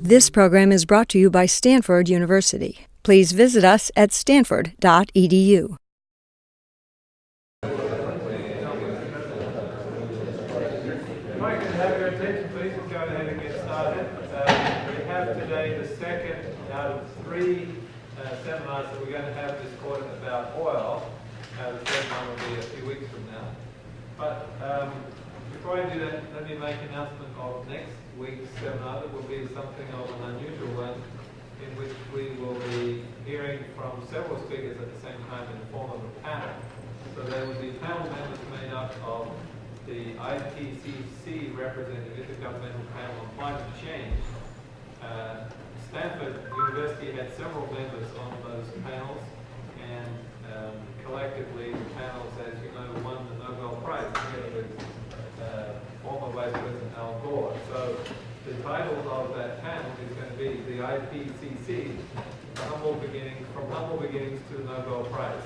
This program is brought to you by Stanford University. Please visit us at stanford.edu. If I can have your attention, please, we'll go ahead and get started. We have today the second out of three seminars that we're going to have this quarter about oil. The third one will be a few weeks from now. But before I do that, let me make an announcement of next week's seminar. That will be something of an unusual one, in which we will be hearing from several speakers at the same time in the form of a panel. So there will be panel members made up of the IPCC representative, Intergovernmental Panel on Climate Change. Stanford University had several members on those panels, and collectively the panels, as you know, won the Nobel Prize together with former Vice President Al Gore. So the title of that panel is going to be the IPCC, from humble beginnings to the Nobel Prize.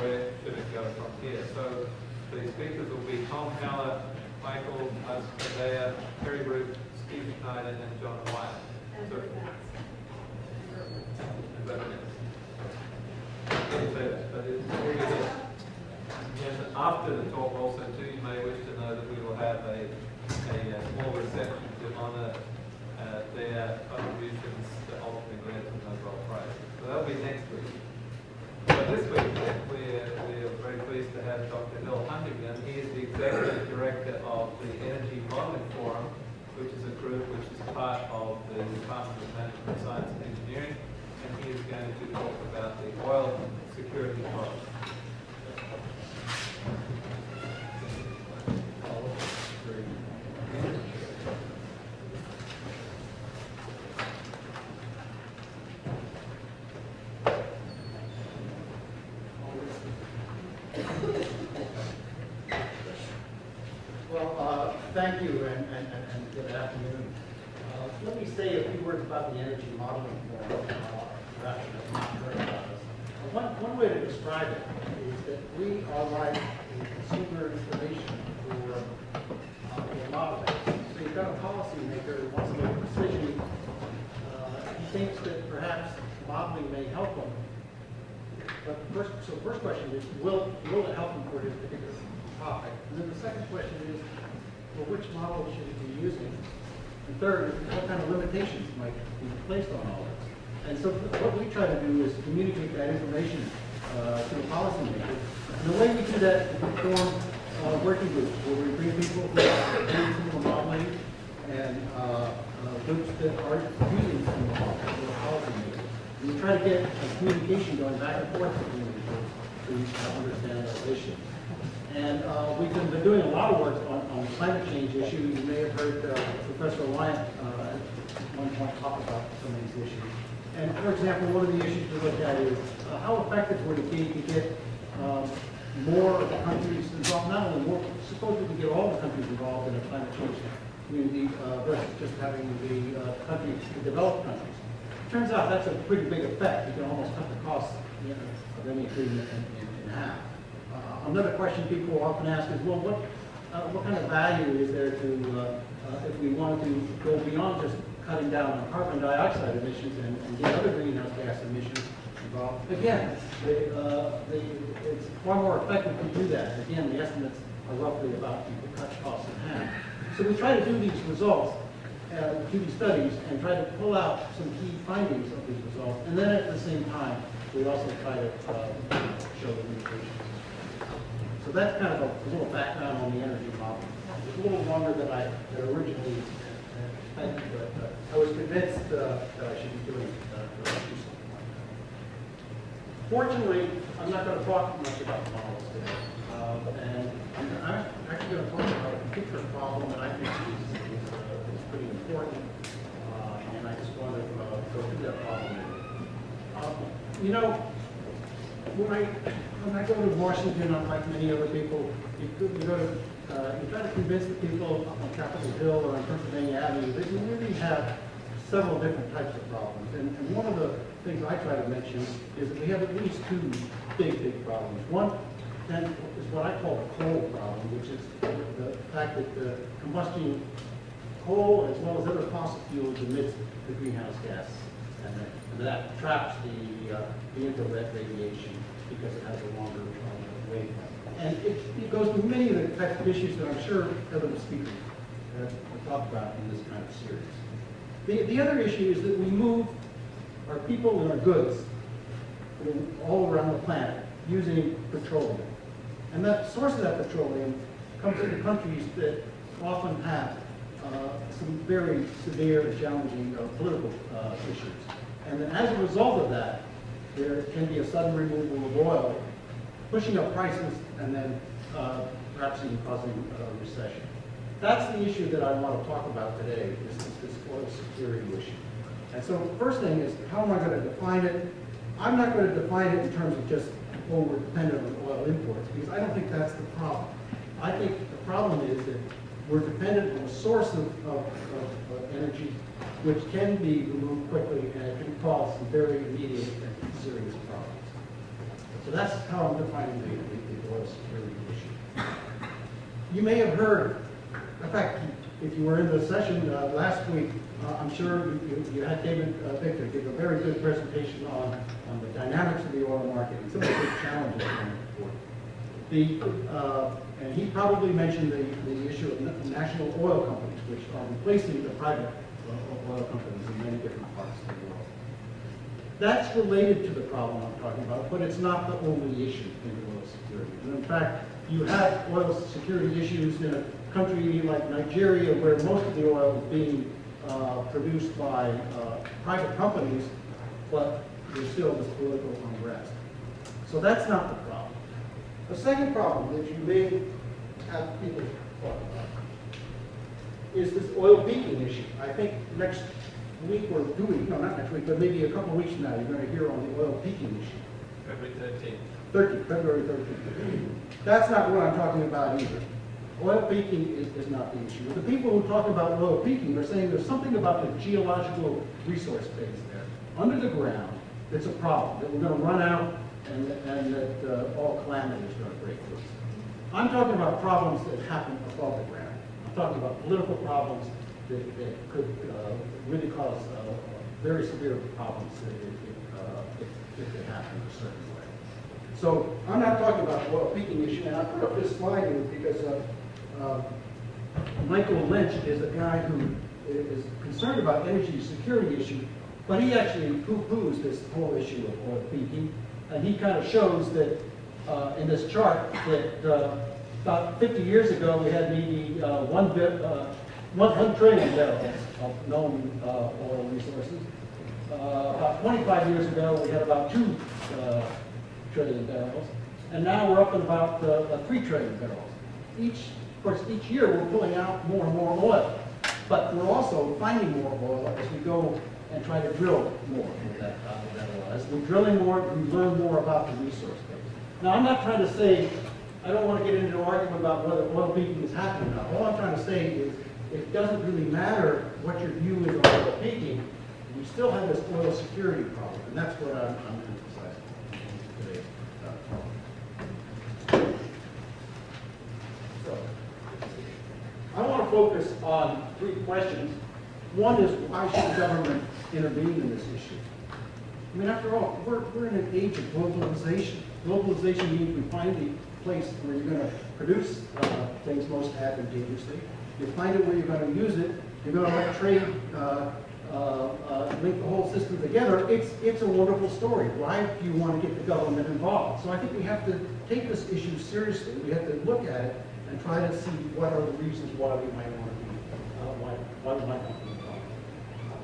Where should it go from here? So the speakers will be Tom Haller, Michael Aspadea, Terry Root, Steve Schneider, and John Wyatt. So, and after the talk also too, you may wish to know that we will have a small reception to honour their contributions that ultimately led to the Nobel Prize. So that'll be next week. But this week we're very pleased to have Dr. Bill Huntington. He is the Executive Director of the Energy Modeling Forum, which is a group which is part of the Department of Management Science and Engineering, and he is going to talk about the oil security model. Thank you, and good afternoon. Let me say a few words about the energy modeling forum. One way to describe it is that we are like a consumer information for modeling. So you've got a policymaker who wants to make a decision. He thinks that perhaps modeling may help him. But the first question is, will it help him for his particular topic? And then the second question is, well, which model should he be using? And third, what kind of limitations might be placed on all this? And so what we try to do is communicate that information to the policymakers. And the way we do that is we form working groups where we bring people who are doing some modeling and groups that are using some policymakers. And we try to get a communication going back and forth between the groups to understand those issues. And we've been doing a lot of work on climate change issues. You may have heard Professor Wyant at one point talk about some of these issues. And for example, one of the issues to look at is how effective would it be to get more of the countries involved, not only more, suppose we could get all the countries involved in a climate change community versus just having the countries, the developed countries. It turns out that's a pretty big effect. You can almost cut the cost of any agreement in half. Another question people often ask is, well, what kind of value is there to, if we wanted to go beyond just cutting down on carbon dioxide emissions and get other greenhouse gas emissions involved? Again, it's far more effective to do that. Again, the estimates are roughly about you could cut costs in half. So we try to do these results, do these studies, and try to pull out some key findings of these results. And then at the same time, we also try to show the limitations. So that's kind of a little background on the energy model. It's a little longer than I had originally expected, but I was convinced that I should be doing something like that. Fortunately, I'm not going to talk much about models today. And I'm actually going to talk about a particular problem that I think is pretty important. And I just want to go through that problem. When I go to Washington, unlike many other people, you try to convince the people on Capitol Hill or on Pennsylvania Avenue that you really have several different types of problems. And one of the things I try to mention is that we have at least two big problems. One is what I call the coal problem, which is the fact that the combustion coal as well as other fossil fuels emits the greenhouse gas, and that traps the infrared radiation because it has a longer wavelength. And it goes to many of the types of issues that I'm sure other speakers have talked about in this kind of series. The other issue is that we move our people and our goods all around the planet using petroleum. And that source of that petroleum comes into countries that often have some very severe and challenging political issues. And then as a result of that, there can be a sudden removal of oil, pushing up prices, and then perhaps even causing a recession. That's the issue that I want to talk about today, is this oil security issue. And so the first thing is, how am I going to define it? I'm not going to define it in terms of just, oh, we're dependent on oil imports, because I don't think that's the problem. I think the problem is that we're dependent on a source of energy which can be removed quickly, and it can cause some very immediate and serious problems. So that's how I'm defining the oil security issue. You may have heard, in fact, if you were in the session last week, I'm sure you had David Victor give a very good presentation on the dynamics of the oil market and some of the big challenges going forward. And he probably mentioned the issue of national oil companies, which are replacing the private oil companies in many different parts of the world. That's related to the problem I'm talking about, but it's not the only issue in oil security. And in fact, you have oil security issues in a country like Nigeria, where most of the oil is being produced by private companies, but there's still this political unrest. So that's not the problem. The second problem that you may have people talk about is this oil peaking issue. I think next week or 2 weeks, no, not next week, but maybe a couple of weeks from now, you're going to hear on the oil peaking issue. February 13th. That's not what I'm talking about either. Oil peaking is not the issue. The people who talk about oil peaking are saying there's something about the geological resource base there, under the ground, that's a problem, that we're going to run out and that all calamity is going to break loose. I'm talking about problems that happen above the ground. I'm talking about political problems that could really cause very severe problems if they happen in a certain way. So I'm not talking about the oil peaking issue, and I put up this slide here because Michael Lynch is a guy who is concerned about energy security issue, but he actually poo-poos this whole issue of oil peaking, and he kind of shows that in this chart that about 50 years ago we had maybe 1 trillion barrels of known oil resources. About 25 years ago we had about 2 trillion barrels, and now we're up at about 3 trillion barrels. Of course, each year we're pulling out more and more oil, but we're also finding more oil as we go and try to drill more of that oil. As we're drilling more, we learn more about the resource base. Now, I'm not trying to say, I don't want to get into an argument about whether oil peaking is happening or not. All I'm trying to say is it doesn't really matter what your view is on oil peaking. We still have this oil security problem, and that's what I'm emphasizing today. So, I want to focus on 3 questions. One is, why should the government intervene in this issue? I mean, after all, we're in an age of globalization. Globalization means we find the place where you're going to produce things most advantageously. You find it where you're going to use it. You're going to let trade link the whole system together. It's a wonderful story. Why do you want to get the government involved? So I think we have to take this issue seriously. We have to look at it and try to see what are the reasons why we might want to be, why we might want to be involved.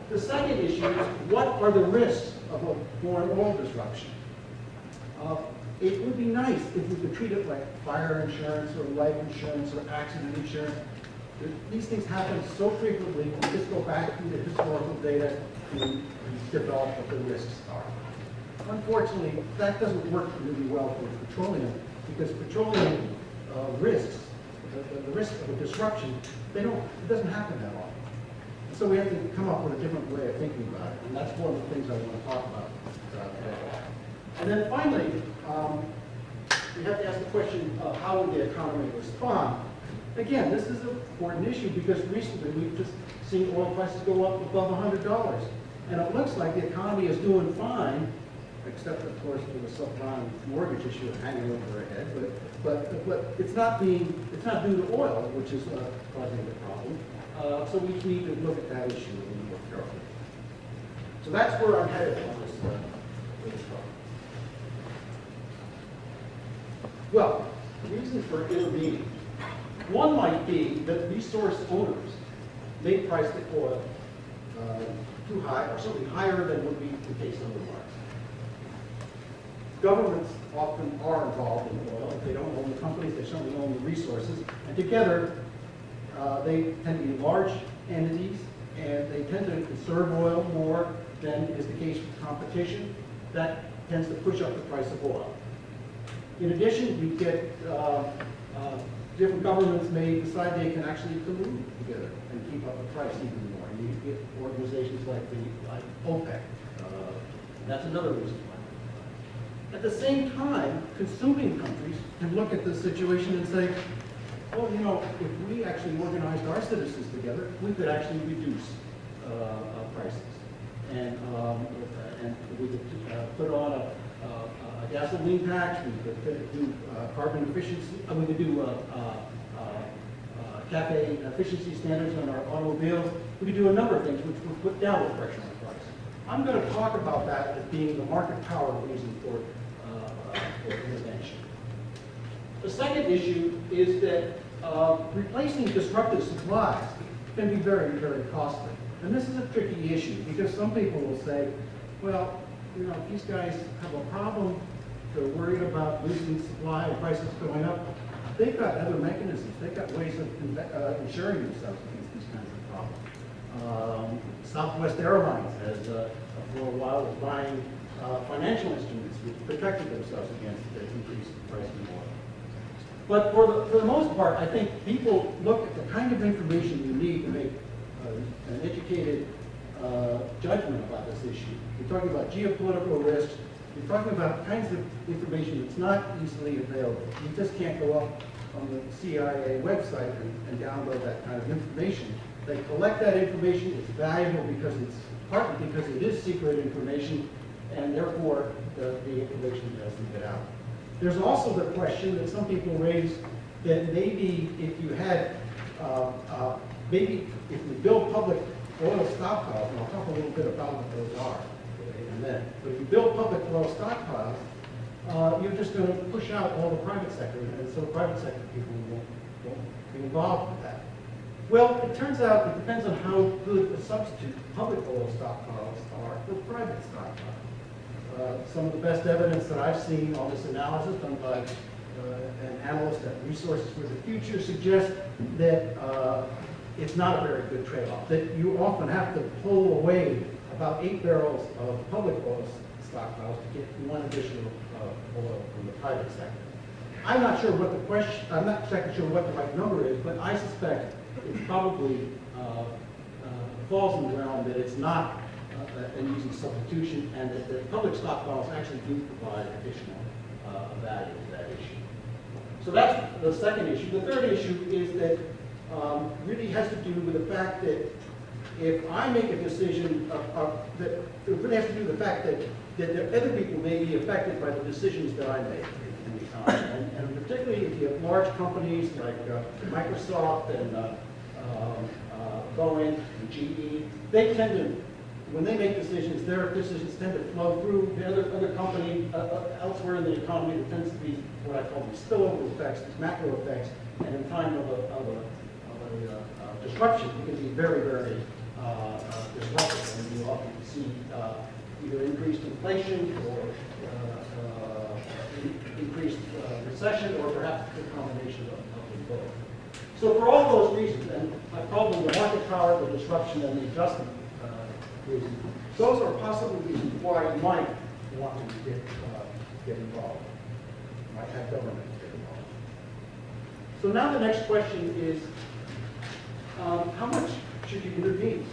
The second issue is, what are the risks of a foreign oil disruption? It would be nice if we could treat it like fire insurance or life insurance or accident insurance. These things happen so frequently, we just go back to the historical data and develop what the risks are. Unfortunately, that doesn't work really well for petroleum, because petroleum risks, the risk of a disruption, it doesn't happen that often. And so we have to come up with a different way of thinking about it, and that's one of the things I want to talk about today. And then finally, we have to ask the question of how would the economy respond Again, this is an important issue because recently we've just seen oil prices go up above $100. And it looks like the economy is doing fine, except of course for the subprime mortgage issue hanging over our head. But it's not due to oil, which is causing the problem. So we need to look at that issue a little more carefully. So that's where I'm headed on this problem. Well, reasons for intervening. One might be that resource owners may price the oil too high, or certainly higher than would be the case otherwise. Governments often are involved in oil. If they don't own the companies, they certainly own the resources. And together, they tend to be large entities, and they tend to conserve oil more than is the case with competition. That tends to push up the price of oil. In addition, we get different governments may decide they can actually collude together and keep up the price even more. And you get organizations like OPEC. That's another reason why. At the same time, consuming countries can look at the situation and say, well, you know, if we actually organized our citizens together, we could actually reduce prices. And we could put on a gasoline tax, we could do carbon efficiency, we could do CAFE efficiency standards on our automobiles. We could do a number of things which would put downward pressure on the price. I'm going to talk about that as being the market power reason for intervention. The second issue is that replacing disruptive supplies can be very, very costly. And this is a tricky issue because some people will say, well, you know, these guys have a problem. They're worried about losing supply and prices going up. They've got other mechanisms. They've got ways of insuring themselves against these kinds of problems. Southwest Airlines has, for a while, was buying financial instruments which protected themselves against the increase in price of oil. But for the most part, I think people look at the kind of information you need to make an educated judgment about this issue. You're talking about geopolitical risks. You're talking about kinds of information that's not easily available. You just can't go up on the CIA website and download that kind of information. They collect that information. It's valuable because it's partly because it is secret information, and therefore the information doesn't get out. There's also the question that some people raise that maybe if you had, maybe if we build public oil stockpiles, and I'll talk a little bit about what those are in a minute, but if you build public oil stockpiles, you're just going to push out all the private sector, and so the private sector people won't be involved with that. Well, it turns out it depends on how good a substitute public oil stockpiles are for private stockpiles. Some of the best evidence that I've seen on this analysis done by an analyst at Resources for the Future suggests that it's not a very good trade-off, that you often have to pull away about 8 barrels of public oil stockpiles to get one additional oil from the private sector. I'm not sure what I'm not exactly sure what the right number is, but I suspect it probably falls in the realm that it's not an easy substitution, and that the public stockpiles actually do provide additional value to that issue. So that's the second issue. The third issue is that really has to do with the fact that if I make a decision, that it really has to do with the fact that other people may be affected by the decisions that I make in the economy. And particularly if you have large companies like Microsoft and Boeing and GE, they tend to, when they make decisions, their decisions tend to flow through the other company elsewhere in the economy. There tends to be what I call these spillover effects, these macro effects, and in time of a disruption, it can be very, very disruptive. And you often see either increased inflation or increased recession, or perhaps a combination of them both. So for all those reasons, and I call them the market power, the disruption, and the adjustment reasons, those are possible reasons why you might want to get involved. You might have government get involved. So now the next question is, how much should you intervene?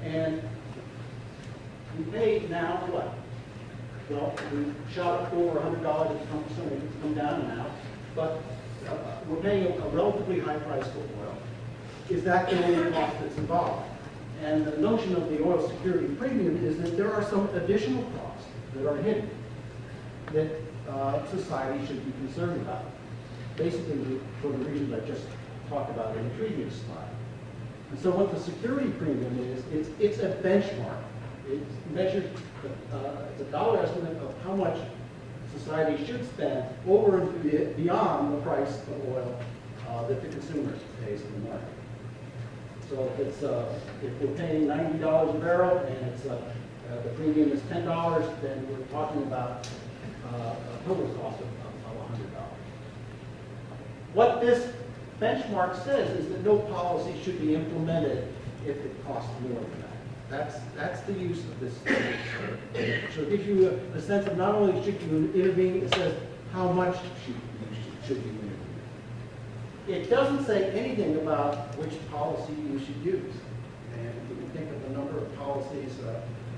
And we pay now what? Well, we shot up over $100. It's come down now, but we're paying a relatively high price for oil. Is that the only cost that's involved? And the notion of the oil security premium is that there are some additional costs that are hidden that society should be concerned about. Basically, for the reasons I just talked about in the previous slide. And so what the security premium is, it's a benchmark. It's measured, it's a dollar estimate of how much society should spend over and beyond the price of oil that the consumer pays in the market. So if we're paying $90 a barrel and it's the premium is $10, then we're talking about a total cost of $100. What this benchmark says is that no policy should be implemented if it costs more than that. That's the use of this. So it gives you a sense of not only should you intervene, it says how much should you intervene. It doesn't say anything about which policy you should use. And you can think of a number of policies.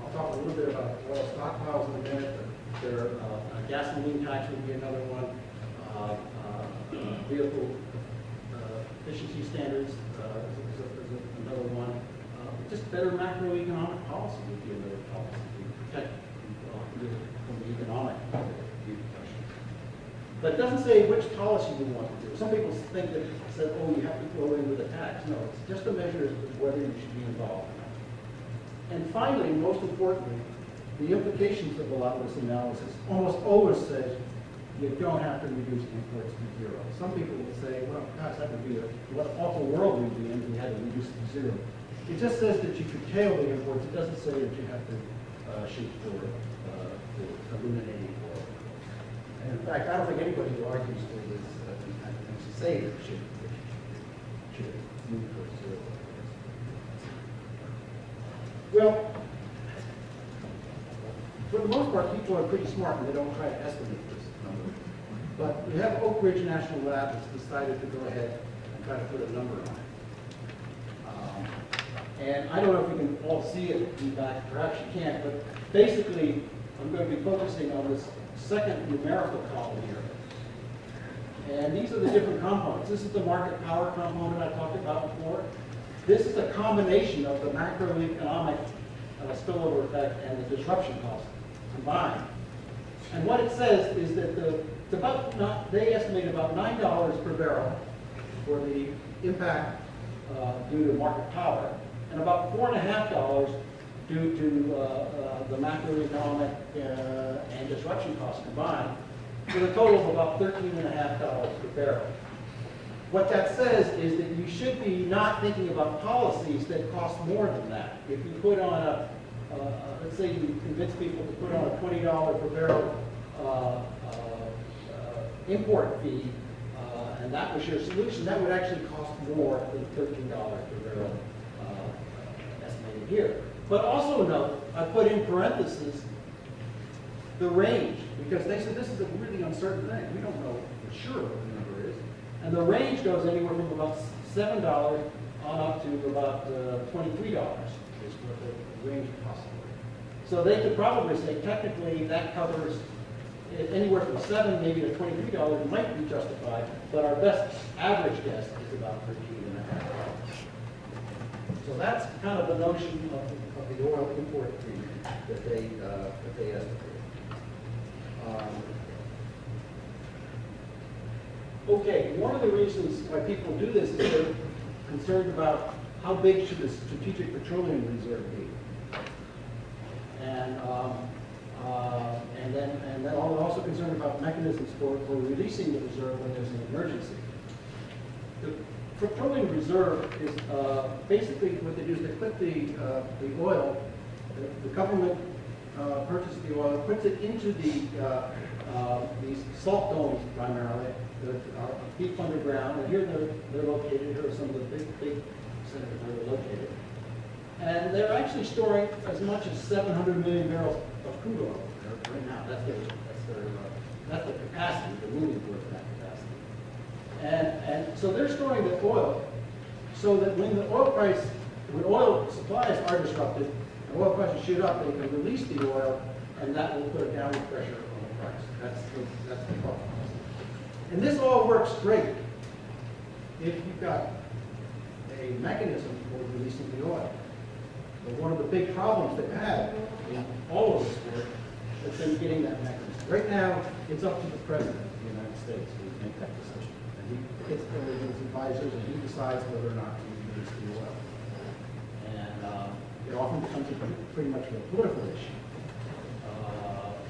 I'll talk a little bit about oil stockpiles in a minute. A gasoline tax would be another one. Vehicle efficiency standards is another one. Just better macroeconomic policy would be another policy to protect people from the economic repercussions. But it doesn't say which policy you want to do. Some people think that it said, oh, you have to throw in with a tax. No, it's just a measure of whether you should be involved or not. And finally, most importantly, the implications of a lot of this analysis almost always says you don't have to reduce imports to zero. Some people will say, well, gosh, that would be what awful world we'd be in if we had to reduce it to zero. It just says that you curtail the imports. It doesn't say that you have to shoot for eliminating oil. And in fact, I don't think anybody who argues for this these kind of things to say that it should move towards zero. Well, for the most part, people are pretty smart and they don't try to estimate this number. But we have Oak Ridge National Lab that's decided to go ahead and try to put a number on it. And I don't know if you can all see it in back, perhaps you can't, but basically I'm going to be focusing on this second numerical column here. And these are the different components. This is the market power component I talked about before. This is a combination of the macroeconomic spillover effect and the disruption cost combined. And what it says is that they estimate about $9 per barrel for the impact due to market power, and about $4.50 due to the macroeconomic and disruption costs combined, for a total of about $13.50 per barrel. What that says is that you should be not thinking about policies that cost more than that. If you put on let's say you convince people to put on a $20 per barrel import fee, and that was your solution, that would actually cost more than $13 per barrel estimated here. But also note, I put in parentheses the range, because they said this is a really uncertain thing. We don't know for sure what the number is. And the range goes anywhere from about $7 on up to about $23 is what the range of possibility. So they could probably say technically that covers anywhere from $7 maybe to $23 might be justified, but our best average guess is about $13.50. So that's kind of the notion of the oil import premium that they estimate. Okay, one of the reasons why people do this is they're concerned about how big should the strategic petroleum reserve be, and then also concerned about mechanisms for releasing the reserve when there's an emergency. The petroleum reserve is basically what they do is they put the oil, the government purchases the oil, puts it into these salt domes primarily that are deep underground, and here they're located. Here are some of the big centers where they're located. And they're actually storing as much as 700 million barrels of crude oil right now. That's the capacity, the moving towards that capacity. And so they're storing the oil so that when oil supplies are disrupted, and oil prices shoot up, they can release the oil, and that will put a downward pressure on the price. That's the problem. And this all works great if you've got a mechanism for releasing the oil. But one of the big problems they've had in all of this work has been getting that mechanism. Right now, it's up to the President of the United States to make that decision. And he gets together with his advisors and he decides whether or not to release the oil. And it often becomes pretty much a political issue.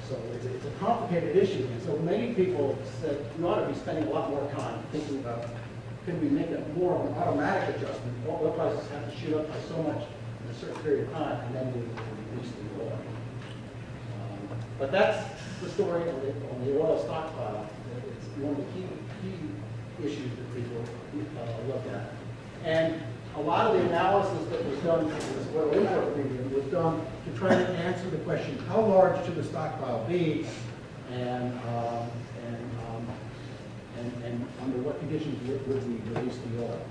So it's a complicated issue. And so many people said we ought to be spending a lot more time thinking about, can we make it more of an automatic adjustment? Oil prices have to shoot up by so much in a certain period of time, and then we release the oil. But that's the story on the oil stockpile. It's one of the key issues that people look at. And a lot of the analysis that was done for this oil import premium was done to try to answer the question, how large should the stockpile be, and under what conditions would we release the oil?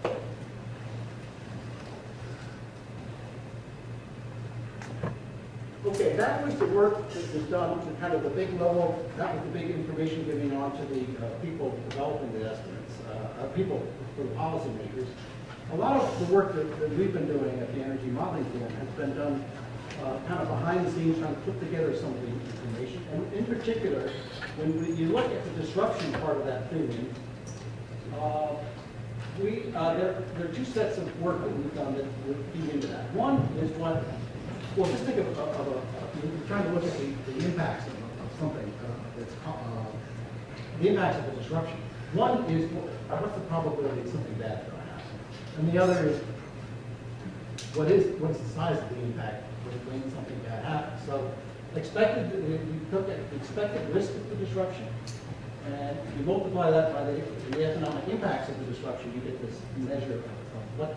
Okay, that was the work that was done to kind of the big level. That was the big information giving on to the people developing the estimates, people for the policymakers. A lot of the work that we've been doing at the Energy Modeling Forum has been done kind of behind the scenes, trying to put together some of the information. And in particular, when you look at the disruption part of that premium, there are two sets of work that we've done that would feed into that. One is what, well, just think of you're trying to look at the impacts of something, the impacts of the disruption. One is what's the probability of something bad going to happen, and the other is what's the size of the impact when something bad happens. So you took the expected risk of the disruption, and you multiply that by the economic impacts of the disruption, you get this measure of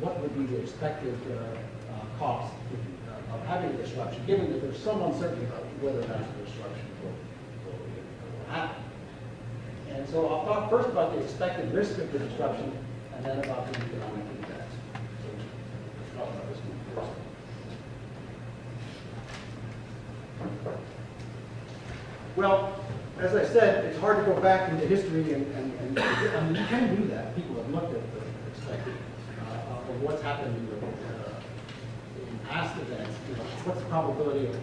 what would be the expected cost of having a disruption, given that there's some uncertainty about whether or not the disruption will happen. And so I'll talk first about the expected risk of the disruption, and then about the economic impacts. So let's talk about this one first. Well, as I said, it's hard to go back into history, and I mean, you can do that. People have looked at the expected of what's happened in past events. You know, what's the probability of an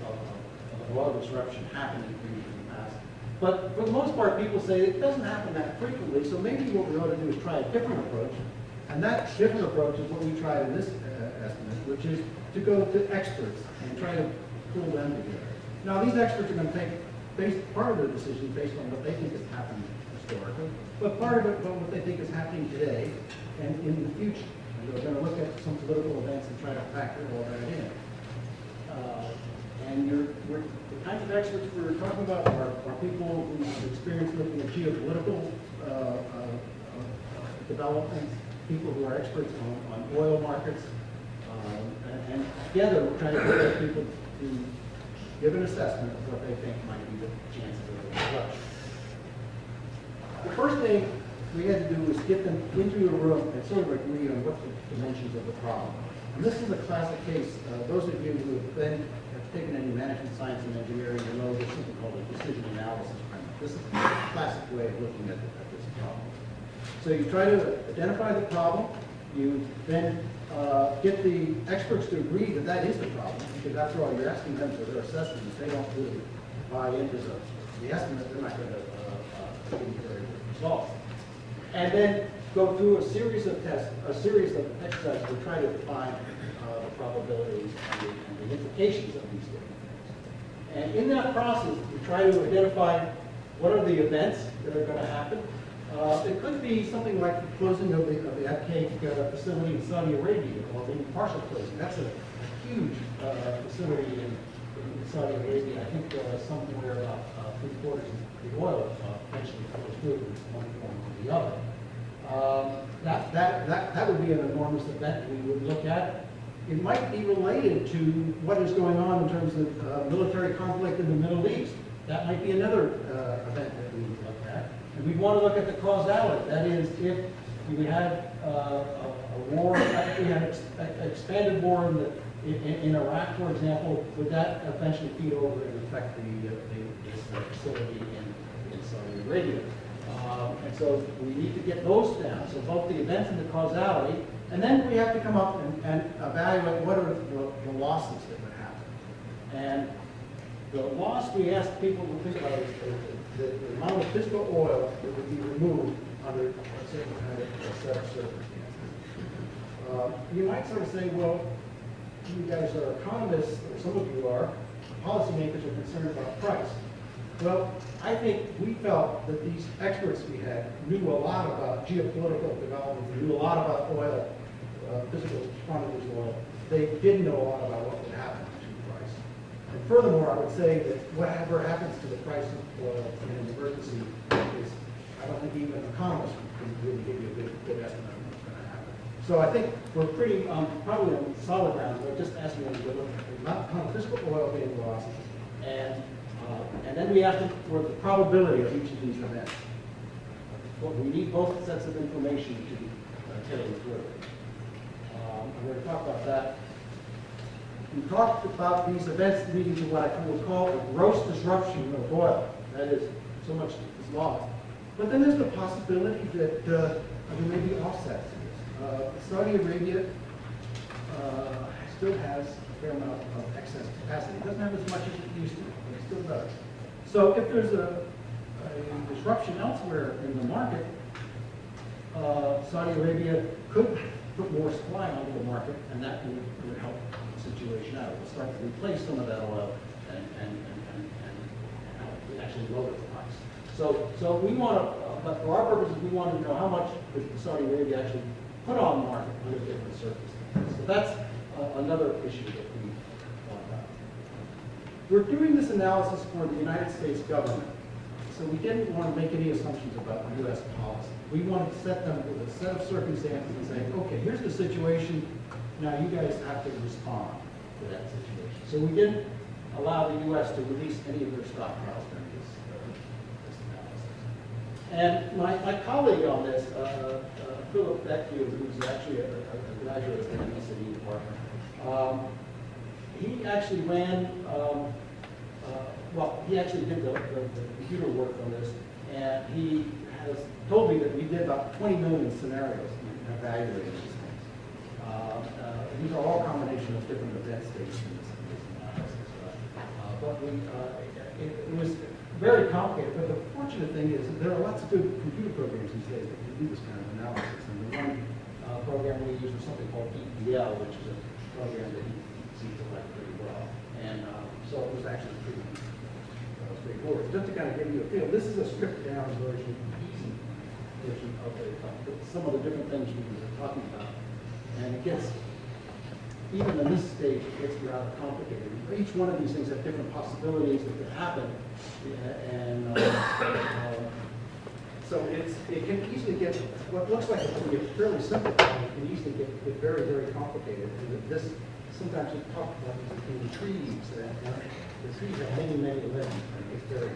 oil disruption happening in the past? But for the most part, people say it doesn't happen that frequently, so maybe what we ought to do is try a different approach. And that different approach is what we tried in this estimate, which is to go to experts and try to pull them together. Now, these experts are going to take part of their decision based on what they think has happened historically, but part of it on what they think is happening today and in the future. And they're going to look at some political events and try to factor all that in. And the kinds of experts we're talking about are people who have experience looking at geopolitical developments, people who are experts on oil markets, and together we're trying to get those people to give an assessment of what they think might be the chances of a disruption. The first thing we had to do was get them into a room and sort of agree on what the dimensions of the problem. And this is a classic case. Those of you who have taken any management science and engineering, you know there's something called a decision analysis framework. This is a classic way of looking at this problem. So you try to identify the problem. You then get the experts to agree that that is the problem, because after all, you're asking them for their assessment. If they don't really buy into the estimate, they're not going to give you very good results. And then go through a series of tests, a series of exercises to try to define the probabilities and the implications of these different things. And in that process, we try to identify what are the events that are going to happen. It could be something like the closing of the Abqaiq facility in Saudi Arabia, or maybe partial closing. That's a huge facility in Saudi Arabia. I think somewhere about 3/4 of the oil eventually flows through from one form to the other. That would be an enormous event we would look at. It might be related to what is going on in terms of military conflict in the Middle East. That might be another event that we would look at. And we want to look at the causality. That is, if we had a war, if we had an expanded war in Iraq, for example, would that eventually feed over and affect this facility in Saudi Arabia? And so we need to get those down, so both the events and the causality, and then we have to come up and evaluate what are the losses that would happen. And the loss we ask people to think about is the amount of physical oil that would be removed under a certain kind of set of circumstances. You might sort of say, well, you guys are economists, or some of you are, policymakers are concerned about price. Well, I think we felt that these experts we had knew a lot about geopolitical developments, knew a lot about oil, physical quantities of oil. They didn't know a lot about what would happen to the price. And furthermore, I would say that whatever happens to the price of oil in an emergency is, I don't think even economists can really give you a good estimate of what's going to happen. So I think we're pretty, probably on solid ground. We're just asking them to look at the amount of physical oil being lost, and then we ask them for the probability of each of these events. But we need both sets of information to carry through. We're going to talk about that. We talked about these events leading to what I would call a gross disruption of oil. That is, so much is lost. But then there's the possibility that there may be offsets to this. Saudi Arabia still has a fair amount of excess capacity. It doesn't have as much as it used to, but it still does. So if there's a disruption elsewhere in the market, Saudi Arabia could put more supply onto the market, and that would help the situation out. It will start to replace some of that oil and actually lower the price. So we want to, but for our purposes, we want to know how much could Saudi Arabia actually put on the market under different circumstances. So that's another issue that we thought about. We're doing this analysis for the United States government, so we didn't want to make any assumptions about U.S. policy. We wanted to set them with a set of circumstances and say, okay, here's the situation, now you guys have to respond to that situation. So we didn't allow the U.S. to release any of their stockpiles during this analysis. And my colleague on this, Philip Beckfield, who's actually a graduate of the MSD department, he actually ran, well, he actually did the computer work on this, and he has told me that we did about 20 million scenarios in evaluating these things. These are all combination of different event states in this analysis. But it was very complicated, but the fortunate thing is that there are lots of good computer programs these days that can do this kind of analysis. And the one program we use was something called EPL, which is a program that he seems to like pretty well. And so it was actually pretty straightforward. Just to kind of give you a feel, this is a stripped down version, easy version of some of the different things we were talking about. And it gets, even in this stage, it gets rather complicated. Each one of these things have different possibilities that could happen. And so it can easily get, what looks like it's going to be a fairly simple problem, it can easily get very, very complicated. And this, sometimes we talk about these in trees, and the trees have many, many limbs, and it's very,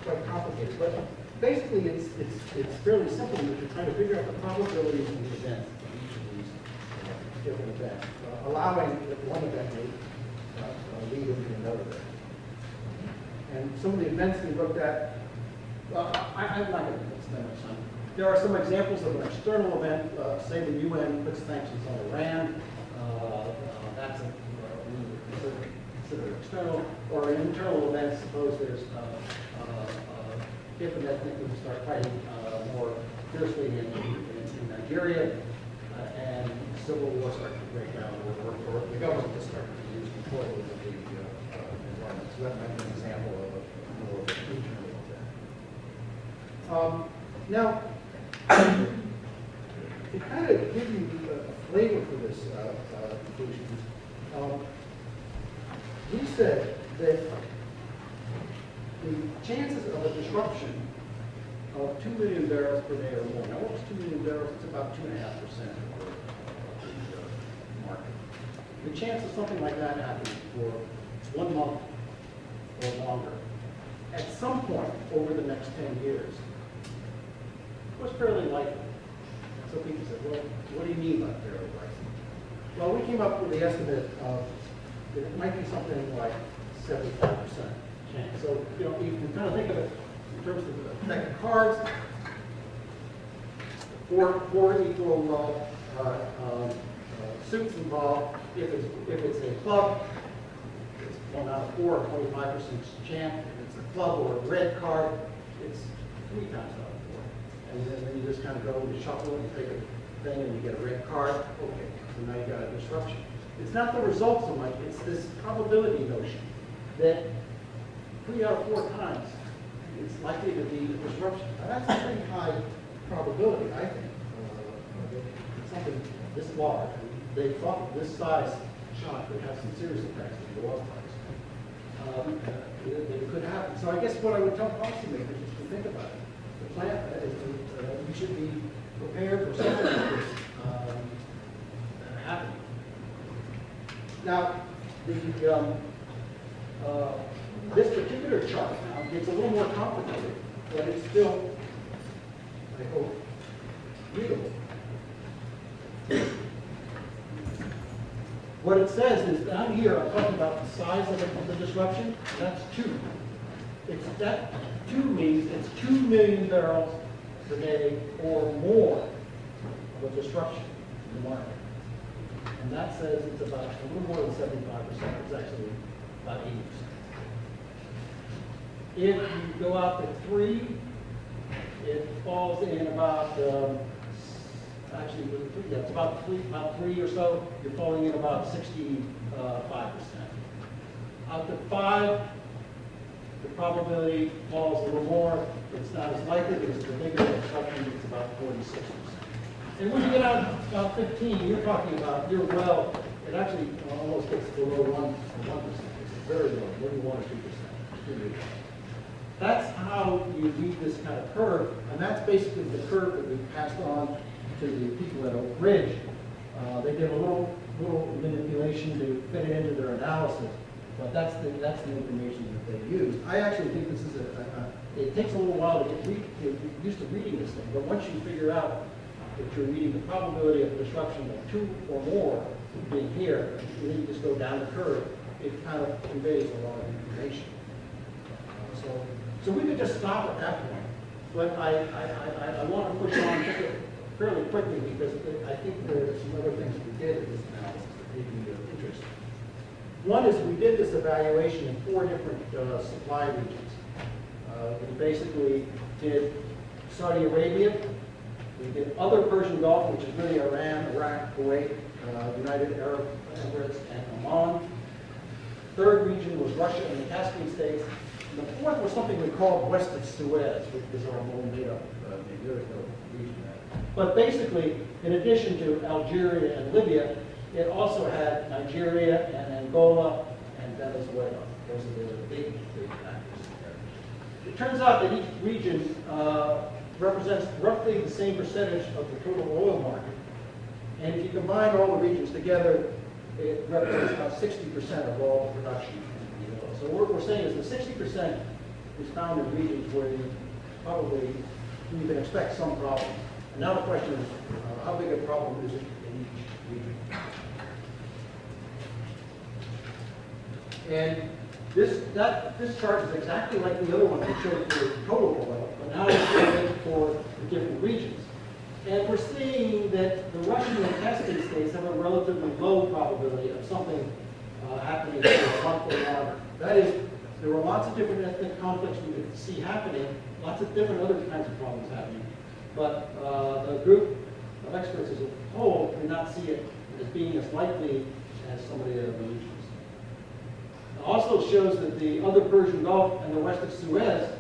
quite complicated. But basically, it's fairly simple if you're trying to figure out the probabilities of the events of each of these different events, allowing that one event may lead into another event. And some of the events we looked at, I'm not going to spend much time. There are some examples of an external event. Say the UN puts sanctions on Iran. That's considered external. Or an internal event. Suppose there's if and ethnic groups start fighting more fiercely in Nigeria, and civil war starts to break out, or the government just starts to lose control over the environment. So that might be an example of a more internal event. Now, to kind of give you a flavor for this conclusion, we said that the chances of a disruption of 2 million barrels per day or more. Now, what was 2 million barrels? It's about 2.5% of the market. The chance of something like that happening for 1 month or longer, at some point over the next 10 years, was fairly likely. And so people said, well, what do you mean by fairly likely? Well, we came up with the estimate of that it might be something like 75% chance. So, you know, you can kind of think of it in terms of the deck of cards. four equal suits involved. If it's a club, it's 1 out of 4, 25% chance. If it's a club or a red card, it's 3 times out of 4. And then you just kind of go and shuffle and take a thing and you get a red card. Okay, so now you got a disruption. It's not the result so much, it's this probability notion that 3 out of 4 times it's likely to be a disruption. Now that's a pretty high probability, I think. Something this large, they thought this size shock could have some serious effects on the oil price. It could happen. So I guess what I would tell policymakers is to think about it. The plan is we should be prepared for something like this happening. Now, this particular chart now gets a little more complicated, but it's still, I hope, readable. What it says is down here, I'm talking about the size of the disruption. That's 2. That 2 means it's 2 million barrels per day or more of a disruption in the market. And that says it's about a little more than 75%. It's actually about 80%. If you go out to 3, it falls in about, actually, it's about 3 or so. You're falling in about 65%. Out to 5, the probability falls a little more. It's not as likely because the bigger the disruption, it's about 46%. And when you get out about 15, you're talking about, you're well, it actually almost gets below 1%. It's very low, maybe 1 or 2%. That's how you read this kind of curve, and that's basically the curve that we passed on to the people at Oak Ridge. They did a little manipulation to fit it into their analysis, but that's the information that they used. I actually think this is it takes a little while to get used to reading this thing, but once you figure out that you're reading the probability of disruption of 2 or more being here, and then you just go down the curve, it kind of conveys a lot of information. So we could just stop at that point, but I want to push on fairly quickly because I think there are some other things we did in this analysis that may be of interest. One is we did this evaluation in 4 different supply regions. We basically did Saudi Arabia, we did other Persian Gulf, which is really Iran, Iraq, Kuwait, United Arab Emirates, and Oman. Third region was Russia and the Caspian states. And the fourth was something we called west of Suez, which is our more made-up region. But basically, in addition to Algeria and Libya, it also had Nigeria and Angola and Venezuela. Those are the big actors there. It turns out that each region represents roughly the same percentage of the total oil market. And if you combine all the regions together, it represents about 60% of all the production. So what we're saying is that 60% is found in regions where you can expect some problem. And now the question is, how big a problem is it in each region? And this chart is exactly like the other one that showed for total oil, but now we're showing it for the different regions. And we're seeing that the Russian and Caspian states have a relatively low probability of something happening for a month or longer. That is, there were lots of different ethnic conflicts we could see happening, lots of different other kinds of problems happening. But the group of experts as a whole did not see it as being as likely as some of the other regions. It also shows that the other Persian Gulf and the west of Suez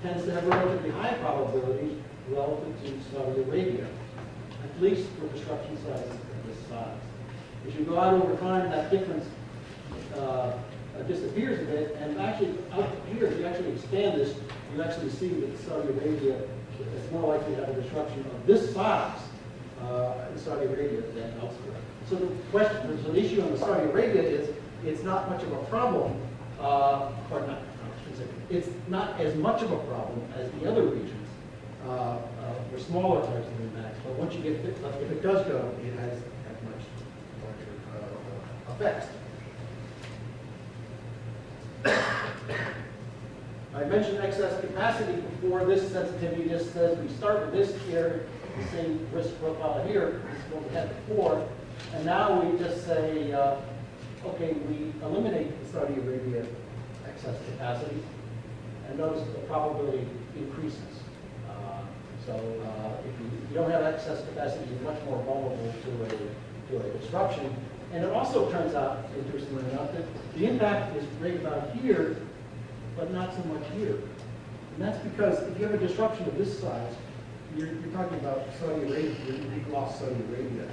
tends to have relatively high probabilities relative to Saudi Arabia, at least for disruption sizes of this size. As you go out over time, that difference disappears a bit, and actually out here, if you actually expand this, you actually see that Saudi Arabia is more likely to have a disruption of this size in Saudi Arabia than elsewhere. So the question, so the issue on the Saudi Arabia is, it's not much of a problem, it's not as much of a problem as the other regions for smaller types of impacts. But once you get, if it does go, it has much larger effects. I mentioned excess capacity before. This sensitivity just says we start with this area the same risk profile here as what we had before. And now we just say, okay, we eliminate the Saudi Arabia excess capacity, and notice the probability increases. If you don't have excess capacity, you're much more vulnerable to a disruption. And it also turns out, interestingly enough, that the impact is right about here, but not so much here. And that's because if you have a disruption of this size, you're talking about Saudi Arabia, you've lost Saudi Arabia.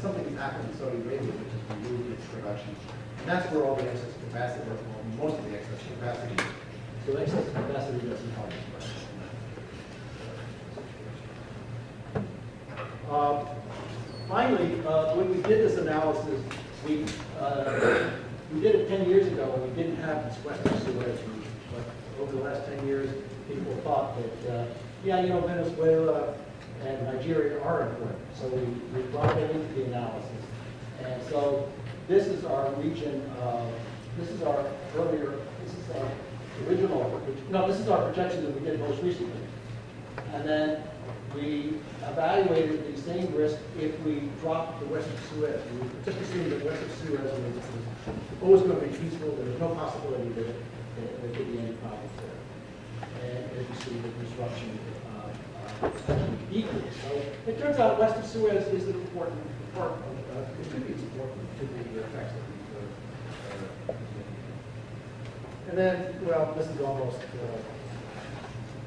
Something has happened in Saudi Arabia which has removed its production. And that's where all the excess capacity, or most of the excess capacity is. So excess capacity doesn't help us. Finally, when we did this analysis, we did it 10 years ago when we didn't have this Western Suez region. But over the last 10 years, people thought that, yeah, you know, Venezuela and Nigeria are important. So we brought that into the analysis. And so this is our region, this is our original, no, this is our projection that we did most recently. And then we evaluated the same risk if we dropped the Western Suez. We just assumed that Western Suez was always going to be peaceful. There was no possibility that there could be any problems there. And as you see, the disruption actually decreased. So it turns out Western Suez is an important part of, contributes important to the effects that we And then, well, this is almost,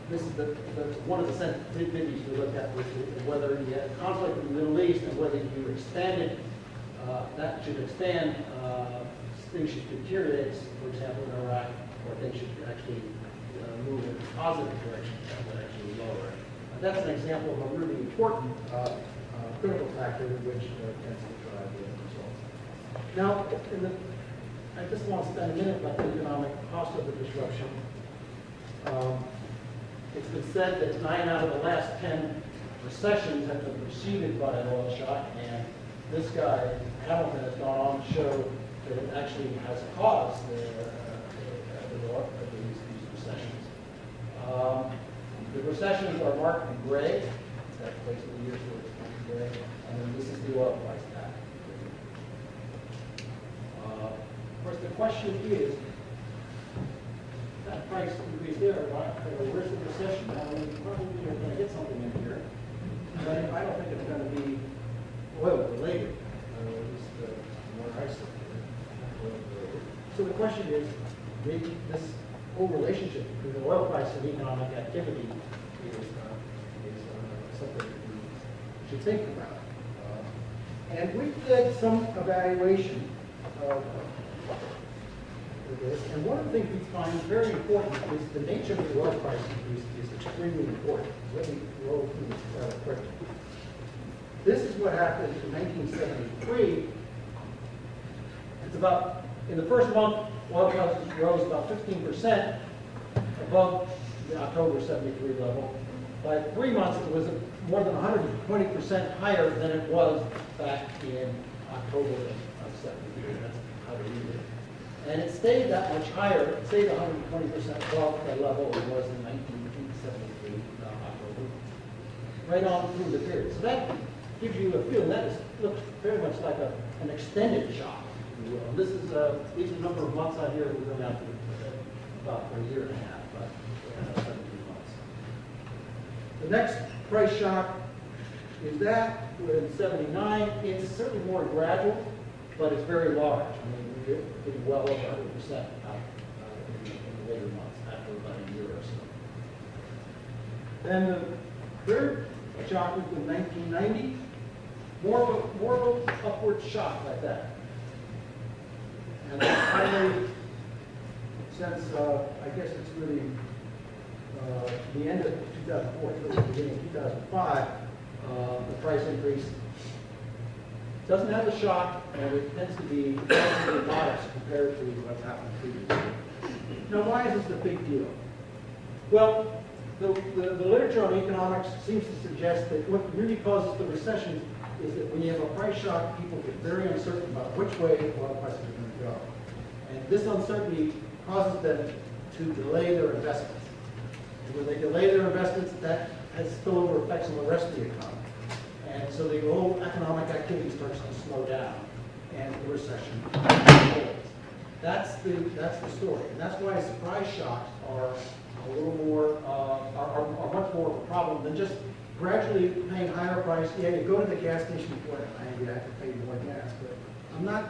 this is one of the sensitivities we looked at, which is whether you had conflict in the Middle East and whether you expanded, that should expand, things should deteriorate, for example, in Iraq, or things should actually move in a positive direction, that would actually lower it. That's an example of a really important critical factor which tends to drive the results. Now, I just want to spend a minute about the economic cost of the disruption. It's been said that 9 out of the last 10 recessions have been preceded by an oil shock, and this guy, Hamilton, has gone on to show that it actually has caused these recessions. The recessions are marked in gray. That's basically the years where it's marked in gray. And then this is the oil price pattern. Of course, the question is, that price increase there, where's the recession? Now, we probably are going to get something in here, but I don't think it's going to be oil related, at least more isolated. So the question is, maybe this whole relationship between the oil price and economic activity is something that we should think about. And we did some evaluation of this, and one of the things we find very important is the nature of the oil price increase is extremely important. Let me roll through this rather quickly. This is what happened in 1973. It's about, in the first month, oil prices rose about 15% above the October 73 level. By 3 months, it was more than 120% higher than it was back in October of 73. That's how to read it. And it stayed that much higher. It stayed 120% above the level it was in 1973 October, right on through the period. So that gives you a feeling. Looks very much like an extended shock. This is these are a number of months out here. We're going out to about for a year and a half, but 17 months. The next price shock is that in '79. It's certainly more gradual, but it's very large. I mean, we're getting well over 100% out in the later months after about a year or so. Then the third shock was in 1990. More of an upward shock like that. And then finally, since I guess it's really the end of 2004 to the beginning of 2005, the price increase doesn't have a shock, and it tends to be relatively modest compared to what's happened previously. Now, why is this a big deal? Well, the literature on economics seems to suggest that what really causes the recession is that when you have a price shock, people get very uncertain about which way oil prices are going to go. And this uncertainty causes them to delay their investments. And when they delay their investments, that has spillover effects on the rest of the economy. And so the whole economic activity starts to slow down and the recession unfolds. That's the story. And that's why surprise shocks are a little more, are much more of a problem than just gradually paying higher price. Yeah, you go to the gas station before, I have to pay more gas, but I'm not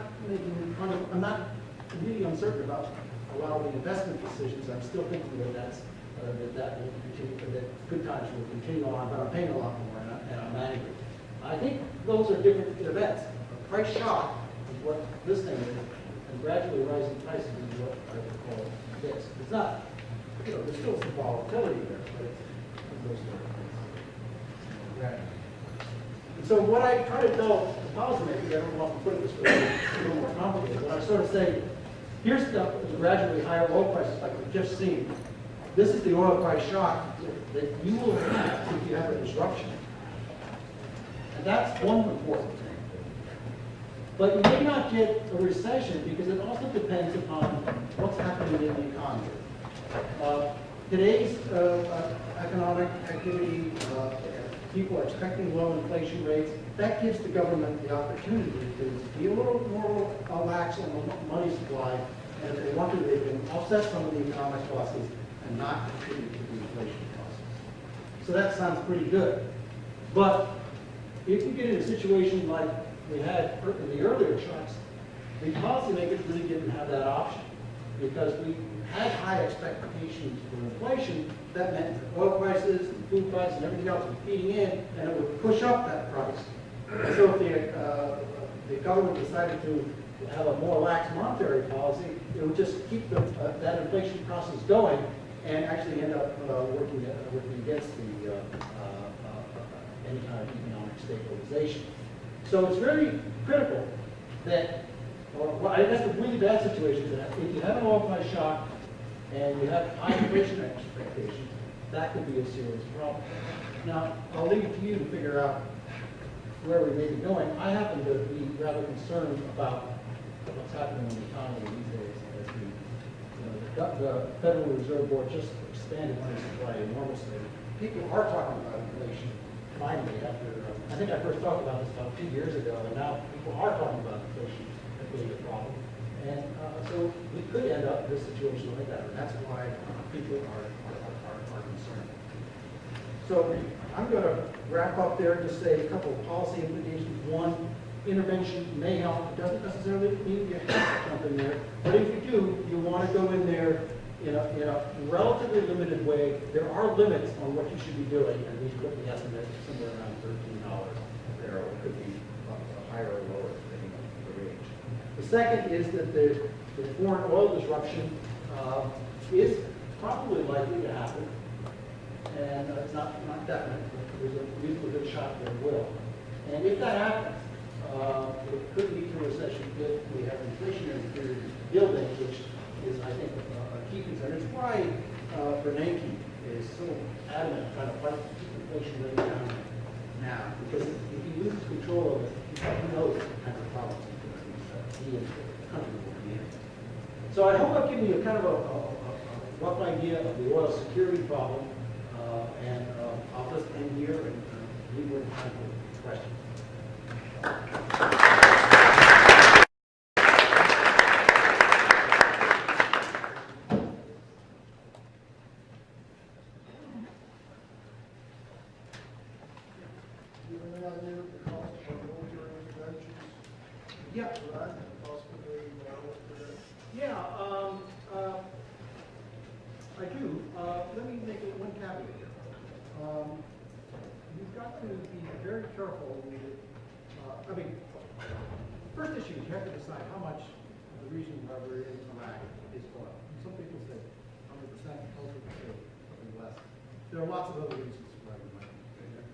really uncertain about a lot of the investment decisions. I'm still thinking that that will continue, that good times will continue on, but I'm paying a lot more and I'm angry. I think those are different events. A price shock is what this thing is, and gradually rising prices is what I would call this. It's not, there's still some volatility there, but it's those sort of things. Right. And so what I try to tell the policymakers, I don't want to put it this way, it's a little more complicated, but I sort of say, here's the gradually higher oil prices like we've just seen. This is the oil price shock that you will have if you have a disruption. And that's one important thing. But you may not get a recession because it also depends upon what's happening in the economy. Today's economic activity, people are expecting low inflation rates. That gives the government the opportunity to be a little more lax on the money supply. And if they want to, they can offset some of the economic losses and not contribute to the inflation process. So that sounds pretty good. But if you get in a situation like we had in the earlier shocks, the policymakers really didn't have that option because we had high expectations for inflation. That meant oil prices and food prices and everything else was feeding in, and it would push up that price. And so if the government decided to have a more lax monetary policy, it would just keep that inflation process going and actually end up working against any kind of economic stabilization. So it's very critical that, well, I guess the really bad situation is that if you have an oil price shock and you have high inflation expectations, that could be a serious problem. Now, I'll leave it to you to figure out where we may be going. I happen to be rather concerned about what's happening in the economy these days. As the Federal Reserve Board just expanded money supply enormously. People are talking about inflation finally after, I think I first talked about this about 2 years ago, and now people are talking about inflation as being a problem. And so we could end up in this situation like that, and that's why people are concerned. So I'm going to wrap up there and just say a couple of policy implications. One, intervention may help. It doesn't necessarily mean you have to jump in there, but if you do, you want to go in there in a relatively limited way. There are limits on what you should be doing, and we put the estimate somewhere around $13 a barrel. It could be higher or lower depending on the range. The second is that the foreign oil disruption is probably likely to happen, and it's not definite, but there's a reasonably good shot that it will. And if that happens, it could lead to a recession if we have inflationary period building, which is, I think, a key concern. It's why Bernanke is so adamant trying to fight to keep inflation rate down now, because if he loses control of it, he knows the kind of problems he and the country will be in. So I hope I've given you a kind of a rough idea of the oil security problem, and I'll just end here and leave it time for questions. Yeah. I do. Let me make one caveat here. You've got to be very careful with it. First issue is you have to decide how much of the region where we're in Iraq is oil. Some people say 100%, most people say something less. There are lots of other reasons why we might be there.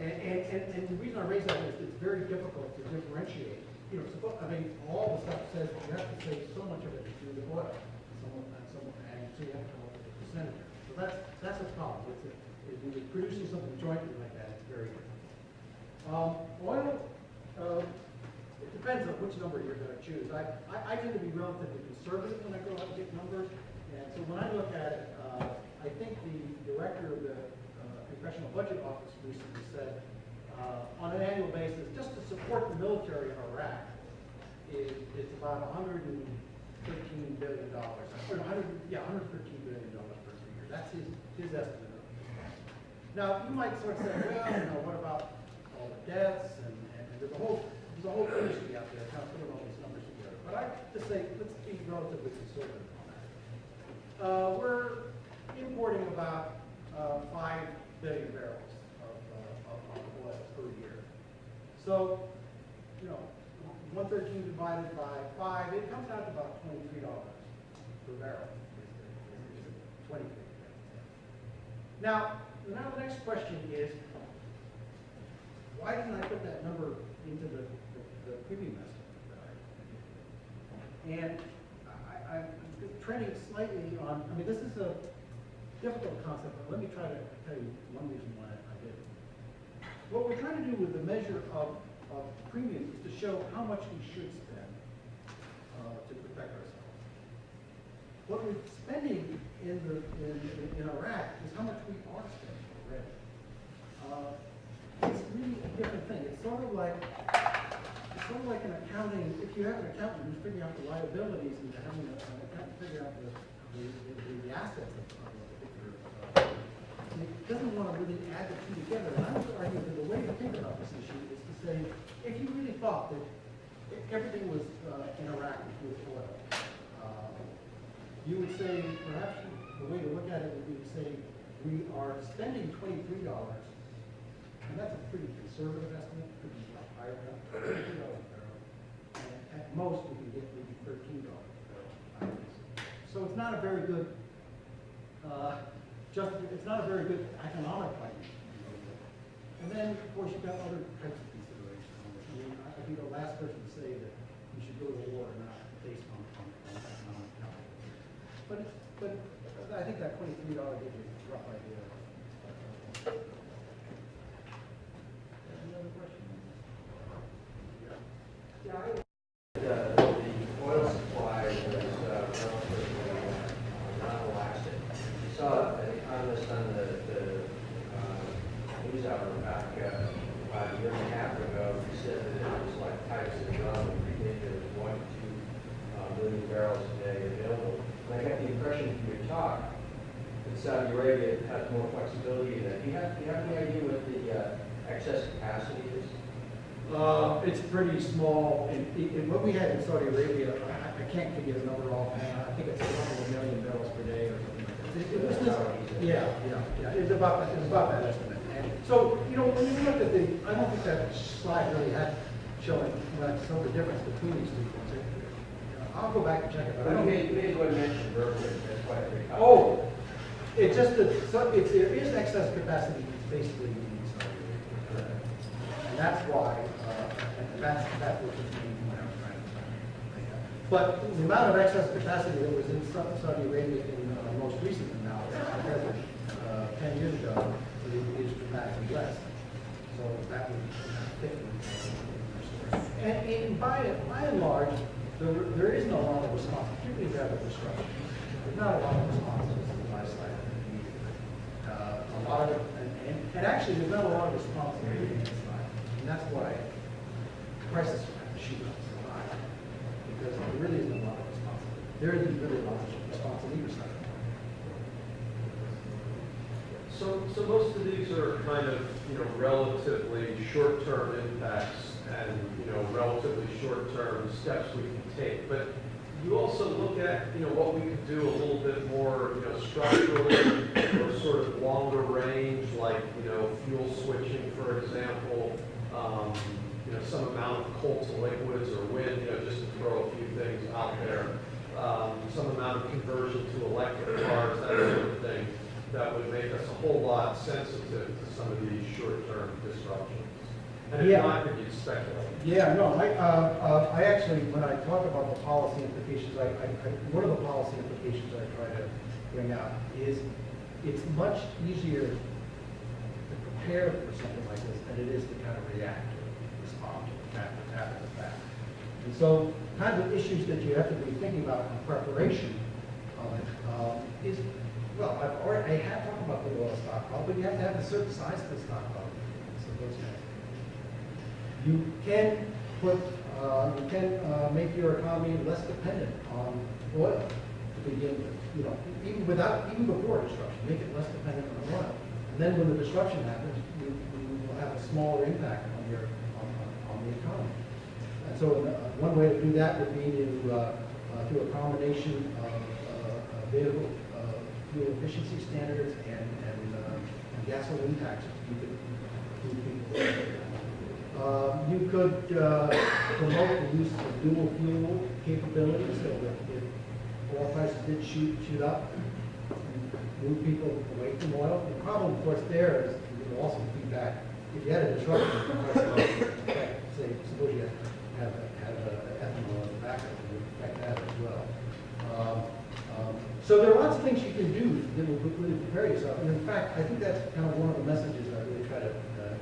And the reason I raise that is it's very difficult to differentiate. All the stuff says you have to say so much of it is due to oil, and so you have to come up with a percentage. So that's a problem. If you're producing something jointly like that, it's very different. Oil, it depends on which number you're going to choose. I tend to be relatively conservative when I go out and get numbers, and so when I look at it, I think the director of the Congressional Budget Office recently said, on an annual basis, just to support the military of Iraq, it's about $113 billion, or $113 billion per year. That's his estimate of it. Now, you might sort of say, well, you know, what about all the deaths, and there's a whole industry out there kind of putting all these numbers together. But I just say, let's be relatively conservative on that. We're importing about 5 billion barrels of oil per year. So, you know, 113 divided by 5, it comes out to about $23 per barrel. 23. Now the next question is, why didn't I put that number into the premium estimate? And I'm trending slightly on, I mean, this is a difficult concept, but let me try to tell you one reason why I did it. What we're trying to do with the measure of premium is to show how much we should spend to protect ourselves. What we're spending in Iraq is how much we are spending already. It's really a different thing. It's sort of like an accounting. If you have an accountant who's figuring out the liabilities and having an accountant figure out the assets of a particular, it doesn't want to really add the two together. And I would argue that the way to think about this issue is to say, if you really thought that everything was in Iraq with oil, you would say, perhaps the way to look at it would be to say, we are spending $23, and that's a pretty conservative estimate, could be much higher than $23 a barrel, and at most we can get maybe $13 a barrel. So it's not a very good, it's not a very good economic plan. And then, of course, you've got other types of considerations. I mean, I'd be the last person to say that we should go to war or not based on economic calculus. But I think that $23 gives you a rough idea. Any other questions? Yeah. The oil supply was relatively non-elastic. You saw an economist on the news hour back about a year and a half ago who said that it was like pipes in the drum and predicted there was 1 to 2 million barrels a day available. And I got the impression from your talk that Saudi Arabia has more flexibility in that. Do you have any idea what the excess capacity is? It's pretty small. In what we had in Saudi Arabia, I can't give you the number offhand. I think it's a couple of million barrels per day or something like that. It was just, yeah. It's about that estimate. And so, you know, when you look at I don't think that slide really had showing some of the difference between these two things. I'll go back and check it out. You may as well mention Berkeley. That's why they call it. Oh, it's just that if there is excess capacity, it's basically in Saudi Arabia. And that's why, that's what was mean when I was trying to say that. But the amount of excess capacity that was in Saudi Arabia in most recent analysis, compared to 10 years ago, is dramatically less. So that would fit in the story. And by and large, there isn't a lot of response, particularly if you have a disruption. There's not a lot of response to the supply side. A lot of it, and actually there's not a lot of response to the demand side. And that's why prices are shoot up so high. Because there really isn't a lot of response. There isn't really a lot of response on either side. So most of these are kind of, you know, relatively short-term impacts and, you know, relatively short-term steps we can take. But you also look at, you know, what we could do a little bit more, you know, structurally or sort of longer range, like, you know, fuel switching, for example, you know, some amount of coal to liquids or wind, you know, just to throw a few things out there, some amount of conversion to electric cars, that sort of thing, that would make us a whole lot sensitive to some of these short-term disruptions. And if not, then you'd speculate. Yeah, no, I actually, when I talk about the policy implications, one of the policy implications I try to bring out is it's much easier to prepare for something like this than it is to kind of react to it, respond to it after the fact. And so, kinds of issues that you have to be thinking about in preparation of it is Well, I have talked about the oil stockpile, but you have to have a certain size to the stockpile. So those guys. You can make your economy less dependent on oil to begin with. You know, even before disruption, make it less dependent on oil. And then when the disruption happens, you will have a smaller impact on the economy. And so one way to do that would be to through a combination of vehicle fuel efficiency standards and gasoline taxes. You could promote the use of dual fuel capabilities so that if oil prices did shoot up, move people away from oil. The problem, of course, there is you will also feedback. If you had a disruption, say, suppose you have ethanol in the backup, it would affect that as well. So there are lots of things you can do that will really prepare yourself. And in fact, I think that's kind of one of the messages I really try to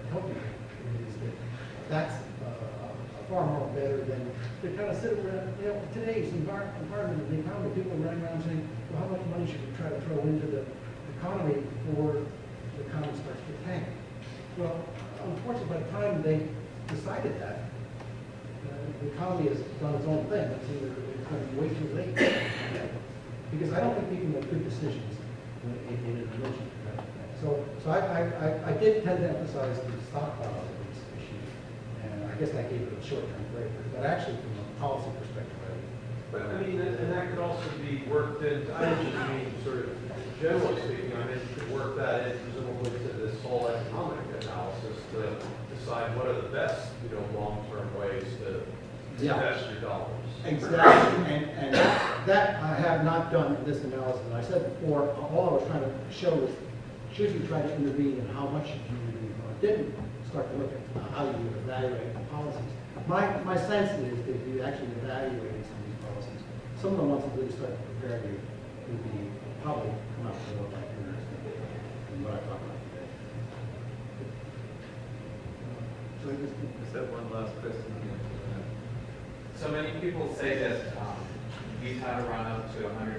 help you with, is that that's far more better than to kind of sit around, you know, today's environment of the economy, people are running around saying, well, how much money should we try to throw into the economy before the economy starts to tank? Well, unfortunately, by the time they decided that, the economy has done its own thing. It's either it's going to be way too late. Because I don't think people make good decisions in an emergency kind of thing. So I did tend to emphasize the stockpile of these issues, and I guess that gave it a short-term break. But actually, from a policy perspective, But I mean, and that could also be worked in, I just mean sort of generally speaking, I mean, you could work that in presumably to this whole economic analysis to decide what are the best, you know, long-term ways to invest your dollars. Exactly, and that I have not done in this analysis. And I said before, all I was trying to show was, should you try to intervene and how much should you intervene, or didn't start to look at how you would evaluate the policies. My sense is that if you actually evaluated some of these policies, some of the ones that really start to prepare you would be probably come out a little bit interesting than what I talked about today. So I just have one last question here. So many people say that we've had a run up to $100 a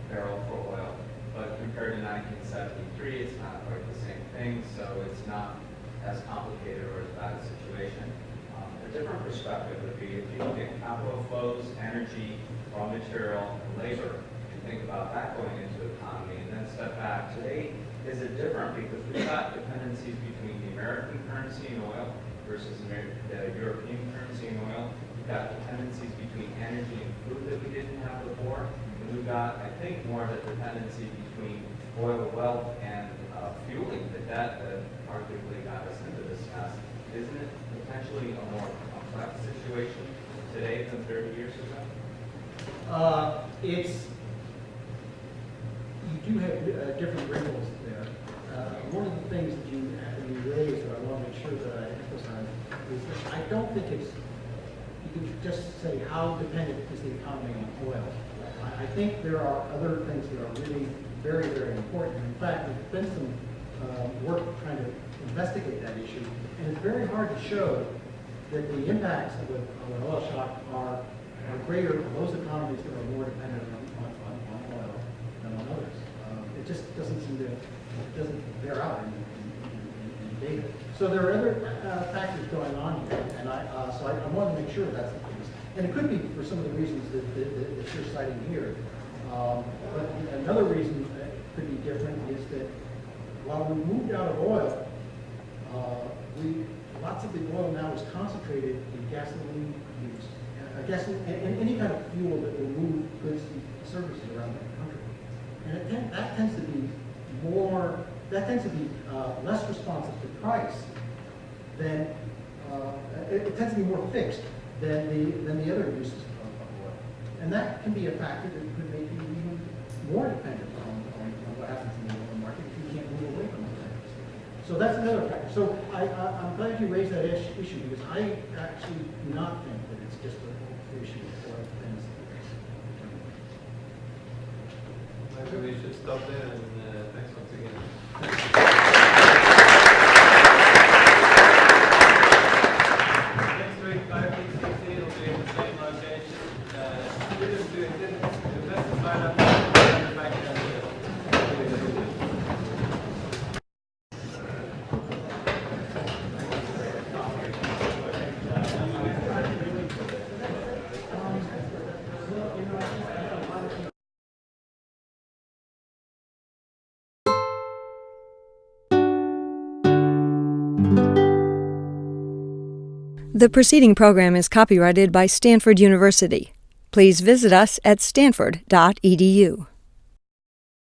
barrel for oil, but compared to 1973, it's not quite the same thing, so it's not as complicated or as bad a situation. A different perspective would be if you look at capital flows, energy, raw material, and labor, and think about that going into the economy, and then step back. Today, is it different because we've got dependencies between the American currency and oil versus the European currency and oil. We've got dependencies between energy and food that we didn't have before. And we've got, I think, more of a dependency between oil wealth and fueling that arguably got us into this mess. Isn't it potentially a more complex situation today than 30 years ago? You do have different wrinkles there. One of the things that you raised that I want to make sure that I emphasize is that I don't think it's, you can just say how dependent is the economy on oil. I think there are other things that are really very, very important. In fact, there's been some work trying to investigate that issue, and it's very hard to show that the impacts of an oil shock are greater on those economies that are more dependent on oil than on others. It just doesn't seem to, it doesn't bear out in data. So there are other factors going on here, and so I want to make sure that's the case. And it could be for some of the reasons that you're citing here. But another reason that could be different is that while we moved out of oil, lots of the oil now is concentrated in gasoline use. And any kind of fuel that will move goods and services around the country. And that tends to be less responsive to price than, it tends to be more fixed than the other uses of oil. And that can be a factor that could make you even more dependent on what happens in the oil market if you can't move away from those things. So that's another factor. So I'm glad you raised that issue because I actually do not think that it's just an issue of oil dependency. Maybe we should stop there and thanks once again. Next week, 5:16 will be in the same location. Students who didn't, the best sign up back down here. The preceding program is copyrighted by Stanford University. Please visit us at stanford.edu.